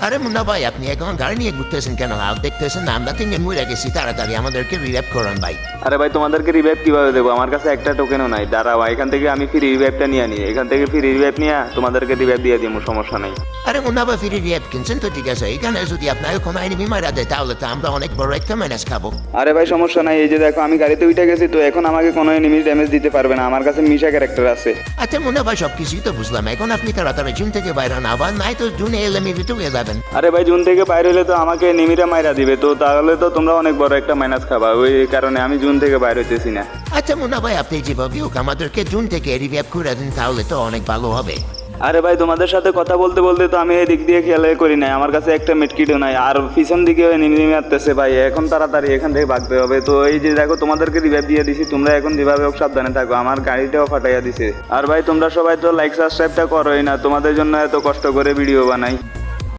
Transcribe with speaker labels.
Speaker 1: আরে মুন্না ভাই, আপনি এখন গাড়ি নিয়ে ঘুরতেছেন কেন? আর দেখতেছেন না আমরা তিনজন মরে গেছি, তাড়াতাড়ি আমাদেরকে রিল্যাপ করান ভাই।
Speaker 2: আরে ভাই তোমাদেরকে রিভাইভ কিভাবে দেবো? আমার কাছে একটা টোকেনও নাই। দাঁড়াও, এখান থেকে আমি ফ্রি রিভাইভটা নিয়ে নিই। এখান থেকে ফ্রি রিভাইভ নিয়ে তোমাদেরকে রিভাইভ দিয়ে দিব, সমস্যা নাই।
Speaker 1: আরে মুন্না ভাই, ফিরে রিল্যাপ কিনছেন তো ঠিক আছে, এখানে যদি আপনার কোনো এনিমি মারা দেয় তাহলে তো আমরা অনেক বড় একটা ম্যানেজ খাবো।
Speaker 2: আরে ভাই সমস্যা নাই, এই যে দেখো আমি গাড়িতে উঠে গেছি, তো এখন আমাকে কোনো এনিমি ড্যামেজ দিতে পারবে না। আমার কাছে মিশা ক্যারেক্টার আছে।
Speaker 1: আচ্ছা মুন্না ভাই, সব কিছুই তো বুঝলাম, এখন আপনি তাড়াতাড়ি জুন থেকে বাইরে হন, আবার নাই তো জুনে এলএমই ভিতরে যাবেন।
Speaker 2: আরে ভাই জুন থেকে বাইরে হলে তো আমাকে এনিমিরা মাইরা দিবে, তো তাহলে তো তোমরা অনেক বড় একটা মাইনাস খাবা। ওই কারণে আমি জুন থেকে বাইরে হইতেছি না।
Speaker 1: আচ্ছা মুন্না ভাই, আপনি যেভাবে হোক আমাদেরকে জুন থেকে রিল্যাপ করে দিন, তাহলে তো অনেক ভালো হবে।
Speaker 2: আরে ভাই তোমাদের সাথে কথা বলতে বলতে তো আমি এদিক দিয়ে খেয়াল করি নাই, আমার কাছে একটা মেটকিটও নাই, আর পিছন দিকে নেমে আসতেছে ভাই। এখন তাড়াতাড়ি এখান থেকে ভাগতে হবে। তো এই যে দেখো তোমাদেরকে রিভাইভ দিয়ে দিছি, তোমরা এখন যেভাবে হোক সাবধানে থাকো। আমার গাড়িটাও ফাটাইয়া দিছে। আর ভাই তোমরা সবাই তো লাইক সাবস্ক্রাইবটা করোই না, তোমাদের জন্য এত কষ্ট করে ভিডিও বানাই।